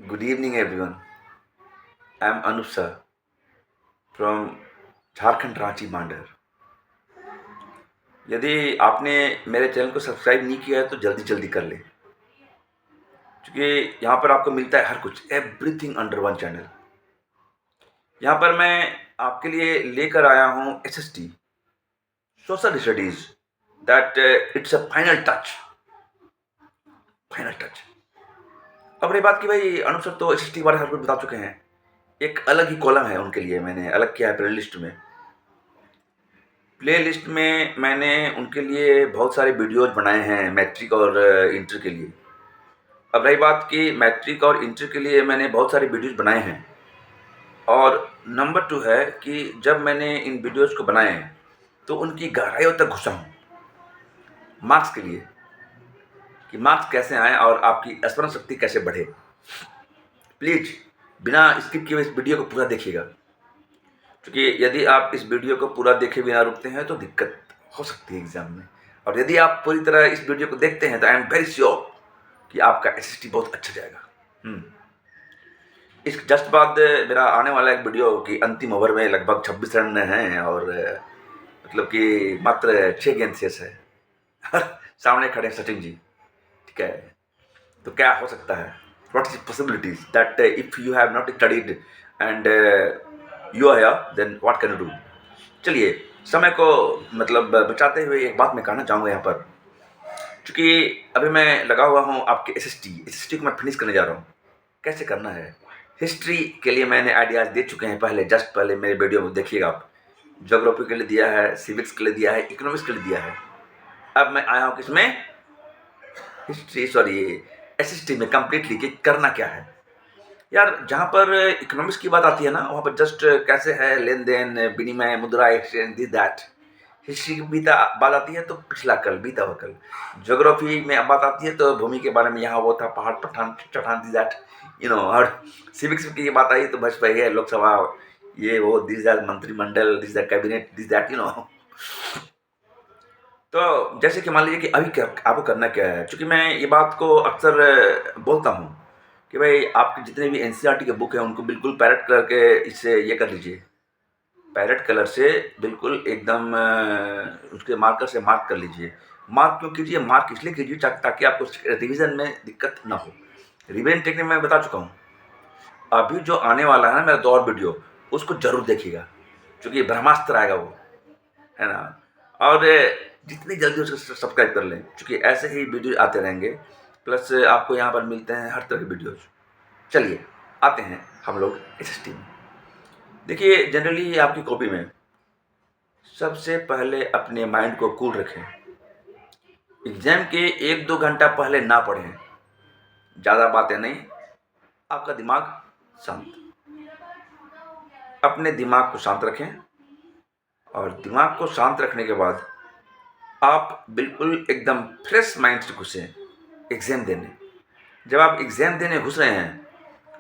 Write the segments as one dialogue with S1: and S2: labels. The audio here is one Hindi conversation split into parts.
S1: Good evening, everyone. I'm Anup sir from Jharkhand Ranchi Mandar. यदि आपने मेरे चैनल को सब्सक्राइब नहीं किया है तो जल्दी जल्दी कर लें, क्योंकि यहाँ पर आपको मिलता है हर कुछ, एवरीथिंग अंडर वन चैनल। यहाँ पर मैं आपके लिए लेकर आया हूँ SST, social studies, that it's a final touch. अब रही बात कि भाई अनुप सर तो SST के बारे में हर कुछ बता चुके हैं। एक अलग ही कॉलम है उनके लिए, मैंने अलग किया है प्लेलिस्ट में मैंने उनके लिए बहुत सारे वीडियोज़ बनाए हैं मैट्रिक और इंटर के लिए। अब रही बात कि मैट्रिक और इंटर के लिए मैंने बहुत सारे वीडियोज़ बनाए हैं, और नंबर 2 है कि जब मैंने इन वीडियोज़ को बनाए तो उनकी गहराइयों तक घुसा हूँ मार्क्स के लिए, कि मार्क्स कैसे आएँ और आपकी स्मरण शक्ति कैसे बढ़े। प्लीज़ बिना स्किप किए इस वीडियो को पूरा देखिएगा, क्योंकि यदि आप इस वीडियो को पूरा देखे बिना रुकते हैं तो दिक्कत हो सकती है एग्ज़ाम में। और यदि आप पूरी तरह इस वीडियो को देखते हैं तो आई एम वेरी श्योर कि आपका SST बहुत अच्छा जाएगा। इस जस्ट बाद मेरा आने वाला एक वीडियो कि अंतिम ओवर में लगभग 26 रन हैं और मतलब कि मात्र 6 गेंद शेष है सामने खड़े हैं सचिन जी, ठीक है। तो क्या हो सकता है, what is possibilities that if you have not studied and you are here, then what can you do. चलिए, समय को मतलब बचाते हुए एक बात मैं कहना चाहूँगा यहाँ पर, क्योंकि अभी मैं लगा हुआ हूँ आपके SST को मैं फिनिश करने जा रहा हूँ। कैसे करना है, हिस्ट्री के लिए मैंने आइडियाज़ दे चुके हैं पहले, जस्ट पहले मेरे वीडियो में देखिएगा आप। ज्योग्राफी के लिए दिया है, सिविक्स के लिए दिया है, इकोनॉमिक्स के लिए दिया है। अब मैं आया हूँ किसमें, SST में कम्प्लीटली कि करना क्या है। यार जहाँ पर इकोनॉमिक्स की बात आती है ना, वहाँ पर जस्ट कैसे है लेन देन, विनिमय, मुद्रा, एक्सचेंज, दिस दैट। हिस्ट्री की बीता बात आती है तो पिछला कल, बीता हुआ कल। ज्योग्राफी में बात आती है तो भूमि के बारे में, यहाँ वो था, पहाड़, पठान, चट्टान, दिस दैट, और सिविक्स की बात आई तो बस वही है, लोकसभा, ये वो, दिस दैट, मंत्रिमंडल, this that, cabinet, this that, तो जैसे कि मान लीजिए कि अभी क्या आपको करना क्या है, क्योंकि मैं ये बात को अक्सर बोलता हूँ कि भाई आपके जितने भी NCERT के बुक हैं उनको बिल्कुल पैरेट कलर के इससे ये कर लीजिए, पैरेट कलर से बिल्कुल एकदम उसके मार्कर से मार्क कर लीजिए। मार्क क्यों कीजिए, मार्क इसलिए कीजिए ताकि आपको रिवीजन में दिक्कत ना हो। रिवीजन टेक्निक मैं बता चुका हूँ। अभी जो आने वाला है ना मेरा 2 और वीडियो, उसको जरूर देखिएगा, क्योंकि ब्रह्मास्त्र आएगा वो, है ना। और जितनी जल्दी उसको सब्सक्राइब कर लें, क्योंकि ऐसे ही वीडियो आते रहेंगे, प्लस आपको यहाँ पर मिलते हैं हर तरह के वीडियोज। चलिए आते हैं हम लोग SST में। देखिए, जनरली आपकी कॉपी में सबसे पहले अपने माइंड को कूल रखें। एग्जाम के 1-2 घंटा पहले ना पढ़ें, ज़्यादा बातें नहीं, आपका दिमाग शांत। अपने दिमाग को शांत रखें, और दिमाग को शांत रखने के बाद आप बिल्कुल एकदम फ्रेश माइंड से घुसें एग्ज़ाम देने। जब आप एग्ज़ाम देने घुस रहे हैं,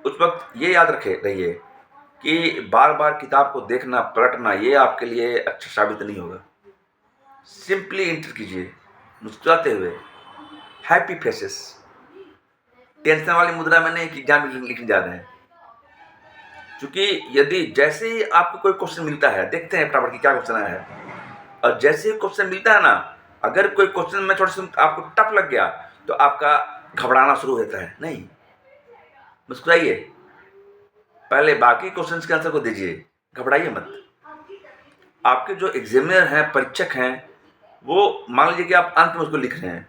S1: उस वक्त ये याद रहिए कि बार बार किताब को देखना, पलटना, ये आपके लिए अच्छा साबित नहीं होगा। सिंपली इंटर कीजिए मुस्कुराते हुए, हैप्पी फेसेस। टेंशन वाली मुद्रा में नहीं कि एग्जाम लिखने जा रहे हैं, क्योंकि यदि जैसे ही आपको कोई क्वेश्चन मिलता है, देखते हैं फटाफट कि क्या क्वेश्चन आया है, और जैसे ही क्वेश्चन मिलता है ना, अगर कोई क्वेश्चन में थोड़ा सा आपको टफ लग गया तो आपका घबराना शुरू होता है। नहीं, मुस्कुराइए, पहले बाकी क्वेश्चन के आंसर को दीजिए, घबराइए मत। आपके जो एग्जामिनर हैं, परीक्षक हैं, वो मान लीजिए कि आप अंत में उसको लिख रहे हैं,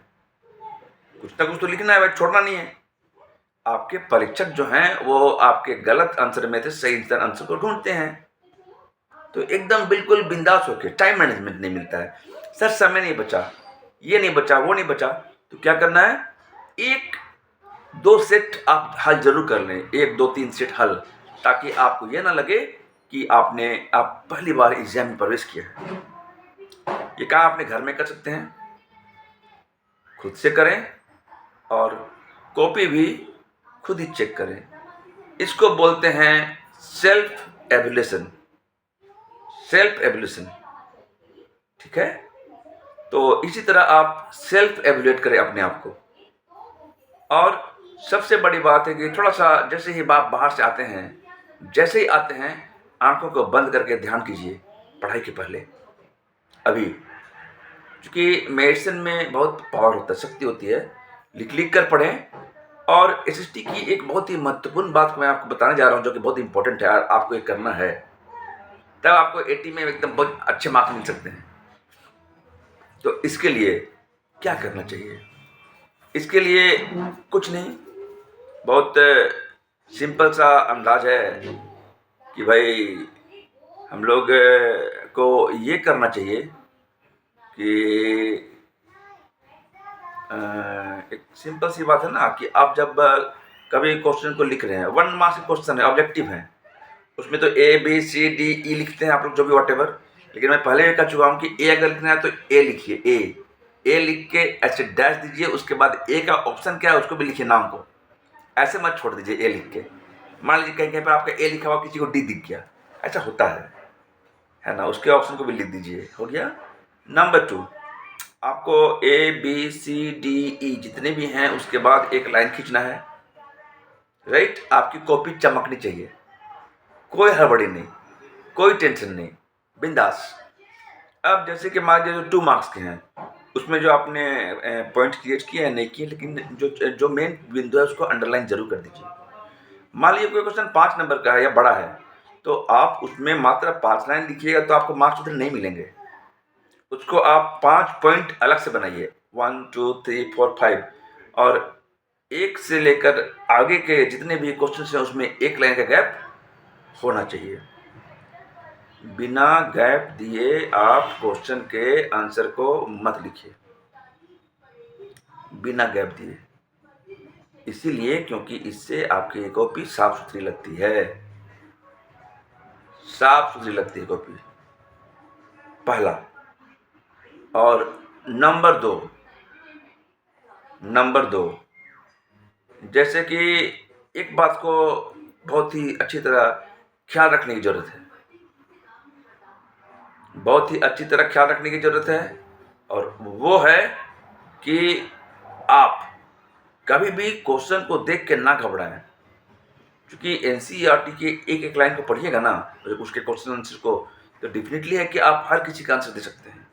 S1: कुछ ना कुछ तो लिखना है भाई, छोड़ना नहीं है। आपके परीक्षक जो हैं वो आपके गलत आंसर में से सही आंसर को ढूंढते हैं। तो एकदम बिल्कुल बिंदास होके, टाइम मैनेजमेंट नहीं मिलता है, सर समय नहीं बचा, ये नहीं बचा, वो नहीं बचा, तो क्या करना है, 1-2 सेट आप हल जरूर कर लें, 1-2-3 सेट हल, ताकि आपको ये ना लगे कि आप पहली बार एग्जाम में प्रवेश किया है। ये काम अपने घर में कर सकते हैं, खुद से करें, और कॉपी भी खुद ही चेक करें। इसको बोलते हैं सेल्फ एवल्यूशन, ठीक है। तो इसी तरह आप सेल्फ एवल्यूएट करें अपने आप को, और सबसे बड़ी बात है कि थोड़ा-सा जैसे ही आप बाहर से आते हैं, जैसे ही आते हैं, आँखों को बंद करके ध्यान कीजिए, पढ़ाई के पहले। अभी, क्योंकि मेडिसिन में बहुत पावर होता है, शक्ति होती है। लिख-लिख कर पढ़ें। और एसएसटी की एक बहुत ही महत्वपूर्ण बात मैं आपको बताने जा रहा हूँ, जो कि बहुत इम्पोर्टेंट है, आपको ये करना है। तब आपको 80 में एकदम बहुत अच्छे मार्क्स मिल सकते हैं। तो इसके लिए क्या करना चाहिए? इसके लिए कुछ नहीं, बहुत सिंपल सा अंदाज है कि भाई हम लोग को ये करना चाहिए कि एक सिंपल सी बात है ना कि आप जब कभी क्वेश्चन को लिख रहे हैं, 1 मार्क्स का क्वेश्चन है, ऑब्जेक्टिव है, उसमें तो A B C D E लिखते हैं आप लोग, जो भी वॉटेवर। लेकिन मैं पहले भी कह चुका हूँ कि ए अगर लिखना है तो ए लिखिए, ए लिख के ऐसे डैश दीजिए, उसके बाद ए का ऑप्शन क्या है उसको भी लिखिए, नाम को ऐसे मत छोड़ दीजिए ए लिख के। मान लीजिए कहीं कहीं पर आपका ए लिखा हुआ किसी को डी दिख गया, ऐसा होता है ना, उसके ऑप्शन को भी लिख दीजिए, हो गया। नंबर 2, आपको A B C D E जितने भी हैं उसके बाद एक लाइन खींचना है, राइट। आपकी कॉपी चमकनी चाहिए, कोई हड़बड़ी नहीं, कोई टेंशन नहीं, बिंदास। अब जैसे कि मान लीजिए जो 2 मार्क्स के हैं, उसमें जो आपने पॉइंट क्रिएट किए हैं नहीं किए, लेकिन जो मेन बिंदु है उसको अंडरलाइन जरूर कर दीजिए। मान लीजिए कोई क्वेश्चन 5 नंबर का है या बड़ा है, तो आप उसमें मात्र 5 लाइन लिखिएगा तो आपको मार्क्स उतने नहीं मिलेंगे। उसको आप 5 पॉइंट अलग से बनाइए, 1 2 3 4 5, और एक से लेकर आगे के जितने भी क्वेश्चन हैं उसमें एक लाइन का गैप होना चाहिए। बिना गैप दिए आप क्वेश्चन के आंसर को मत लिखिए, बिना गैप दिए। इसीलिए क्योंकि इससे आपकी कॉपी साफ सुथरी लगती है, साफ सुथरी लगती है कॉपी, पहला। और नंबर दो, जैसे कि एक बात को बहुत ही अच्छी तरह ख्याल रखने की ज़रूरत है, बहुत ही अच्छी तरह ख्याल रखने की ज़रूरत है, और वो है कि आप कभी भी क्वेश्चन को देख के ना घबराएं। क्योंकि एनसीईआरटी के एक एक लाइन को पढ़िएगा ना, उसके क्वेश्चन आंसर को, तो डेफिनेटली है कि आप हर किसी का आंसर दे सकते हैं।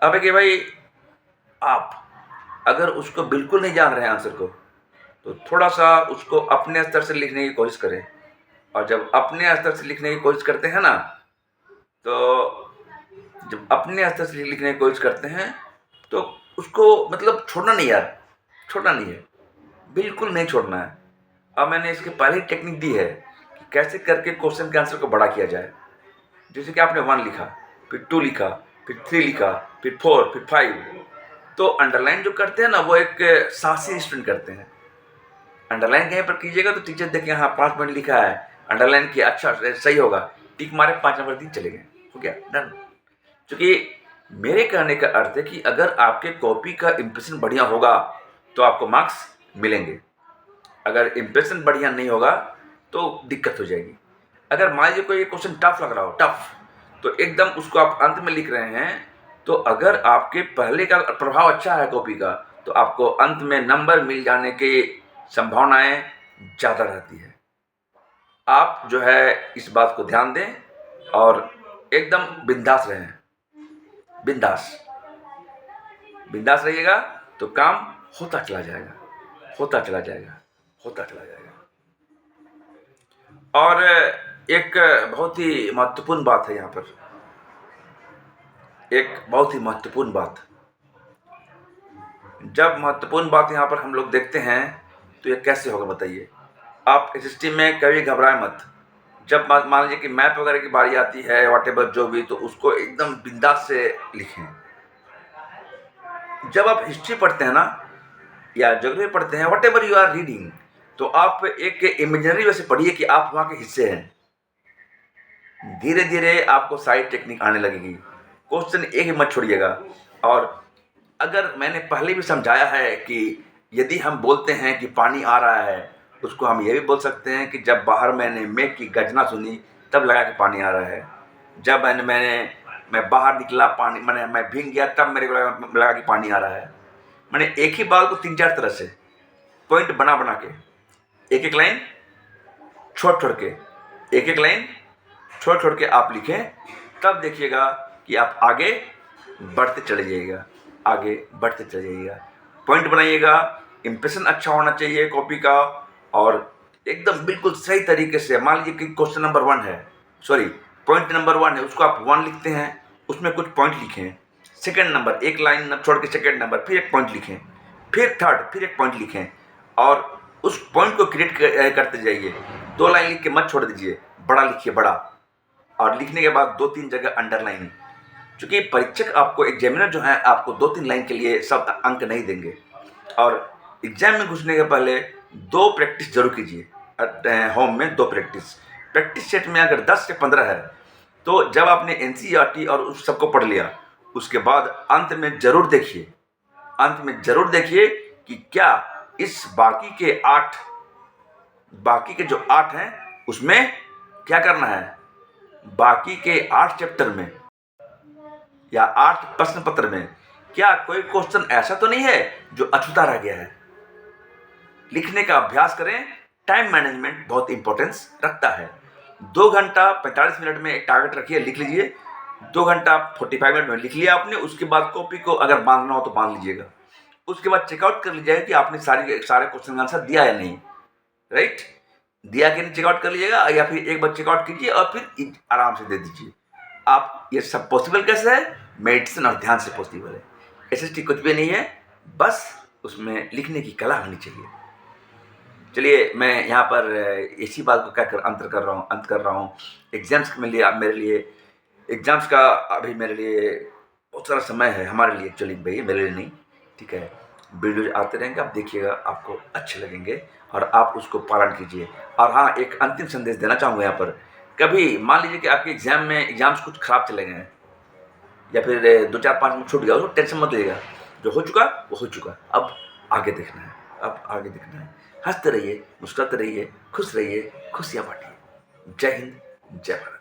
S1: अब है कि भाई आप अगर उसको बिल्कुल नहीं जान रहे हैं आंसर को, तो थोड़ा सा उसको अपने स्तर से लिखने की कोशिश करें। और जब अपने स्तर से लिखने की कोशिश करते हैं ना, तो जब अपने स्तर से लिखने की कोशिश करते हैं तो उसको मतलब छोड़ना नहीं यार, छोड़ना नहीं है, बिल्कुल नहीं छोड़ना है। अब मैंने इसके पहले ही टेक्निक दी है कि कैसे करके क्वेश्चन के आंसर को बड़ा किया जाए। जैसे कि आपने 1 लिखा, फिर 2 लिखा, फिर 3 लिखा, फिर 4, फिर 5, तो अंडरलाइन जो करते हैं ना वो एक साहसी स्टूडेंट करते हैं। अंडरलाइन कहीं पर कीजिएगा तो टीचर देखें हाँ 5 पॉइंट लिखा है, अंडरलाइन किया, अच्छा सही होगा, टिक मारे, 5 नंबर दी, चले गए, हो गया, डन। क्योंकि मेरे कहने का अर्थ है कि अगर आपके कॉपी का इम्प्रेशन बढ़िया होगा तो आपको मार्क्स मिलेंगे, अगर इम्प्रेशन बढ़िया नहीं होगा तो दिक्कत हो जाएगी। अगर मान लीजिए कोई क्वेश्चन टफ लग रहा हो, टफ, तो एकदम उसको आप अंत में लिख रहे हैं, तो अगर आपके पहले का प्रभाव अच्छा है कॉपी का, तो आपको अंत में नंबर मिल जाने की संभावनाएं ज़्यादा रहती है। आप जो है इस बात को ध्यान दें और एकदम बिंदास रहें, बिंदास बिंदास रहिएगा तो काम होता चला जाएगा, होता चला जाएगा, होता चला जाएगा। और एक बहुत ही महत्वपूर्ण बात है यहाँ पर, एक बहुत ही महत्वपूर्ण बात, जब महत्वपूर्ण बात यहाँ पर हम लोग देखते हैं तो ये कैसे होगा बताइए। आप एसएसटी में कभी घबराए मत। जब मान लीजिए कि मैप वगैरह की बारी आती है, व्हाटएवर जो भी, तो उसको एकदम बिंदास से लिखें। जब आप हिस्ट्री पढ़ते हैं ना या ज्योग्राफी पढ़ते हैं, व्हाटएवर यू आर रीडिंग, तो आप एक इमेजिनरी वे से पढ़िए कि आप वहाँ के हिस्से हैं। धीरे धीरे आपको सारी टेक्निक आने लगेगी, क्वेश्चन एक ही मत छोड़िएगा। और अगर मैंने पहले भी समझाया है कि यदि हम बोलते हैं कि पानी आ रहा है, उसको हम ये भी बोल सकते हैं कि जब बाहर मैंने मेघ की गर्जना सुनी तब लगा कि पानी आ रहा है। जब मैं बाहर निकला, पानी मैं भीग गया, तब मेरे को लगा कि पानी आ रहा है। मैंने एक ही बात को 3-4 तरह से, पॉइंट बना बना के, एक एक लाइन छोड़ छोड़ के, एक एक लाइन छोड़ छोड़ के आप लिखें, तब देखिएगा कि आप आगे बढ़ते चले जाइएगा, आगे बढ़ते चले जाइएगा। पॉइंट बनाइएगा, इम्प्रेशन अच्छा होना चाहिए कॉपी का, और एकदम बिल्कुल सही तरीके से। मान लीजिए कि क्वेश्चन नंबर 1 है, सॉरी पॉइंट नंबर 1 है, उसको आप 1 लिखते हैं, उसमें कुछ पॉइंट लिखें। सेकंड नंबर एक लाइन छोड़ के सेकंड नंबर फिर एक पॉइंट लिखें, फिर थर्ड फिर एक पॉइंट लिखें, और उस पॉइंट को क्रिएट करते जाइए। 2 लाइन लिख के मत छोड़ दीजिए, बड़ा लिखिए, बड़ा। और लिखने के बाद 2-3 जगह अंडरलाइन, क्योंकि परीक्षक आपको, एग्जामिनर जो है आपको 2-3 लाइन के लिए सब अंक नहीं देंगे। और एग्जाम में घुसने के पहले 2 प्रैक्टिस जरूर कीजिए, होम में 2 प्रैक्टिस। प्रैक्टिस सेट में अगर 10 से 15 है, तो जब आपने एनसीईआरटी और उस सबको पढ़ लिया, उसके बाद अंत में जरूर देखिए, अंत में जरूर देखिए कि क्या इस बाकी के जो 8 हैं उसमें क्या करना है। बाकी के 8 चैप्टर में या 8 प्रश्न पत्र में क्या कोई क्वेश्चन ऐसा तो नहीं है जो अछूता रह गया है। लिखने का अभ्यास करें। टाइम मैनेजमेंट बहुत इंपॉर्टेंस रखता है। 2 घंटा 45 मिनट में एक टारगेट रखिए, लिख लीजिए। 2 घंटा 45 मिनट में लिख लिया आपने, उसके बाद कॉपी को अगर बांधना हो तो बांध लीजिएगा। उसके बाद चेकआउट कर लीजिएगा कि आपने सारे क्वेश्चन का आंसर दिया या नहीं, राइट। दिया कि नहीं चेकआउट कर लीजिएगा, या फिर एक बार चेकआउट कीजिए और फिर आराम से दे दीजिए। आप ये सब पॉसिबल कैसे है? मेडिटेशन और ध्यान से पॉसिबल है। एसएसटी कुछ भी नहीं है, बस उसमें लिखने की कला होनी चाहिए। चलिए, मैं यहाँ पर इसी बात को कहकर अंत कर रहा हूँ। एग्जाम्स में लिए मेरे लिए एग्जाम्स का अभी मेरे लिए बहुत सारा समय है, हमारे लिए एक्चुअली भाई, मेरे लिए नहीं, ठीक है। वीडियोज आते रहेंगे, आप देखिएगा, आपको अच्छे लगेंगे और आप उसको पालन कीजिए। और हाँ, एक अंतिम संदेश देना चाहूँगा यहाँ पर। कभी मान लीजिए कि आपके एग्जाम्स कुछ खराब चले गए हैं, या फिर 2-4-5 में छूट गया, उसको टेंशन मत लीजिएगा। जो हो चुका वो हो चुका, अब आगे देखना है, अब आगे देखना है। हंसते रहिए, मुस्कुराते रहिए, खुश रहिए, खुशियाँ बांटिए। जय हिंद, जय भारत।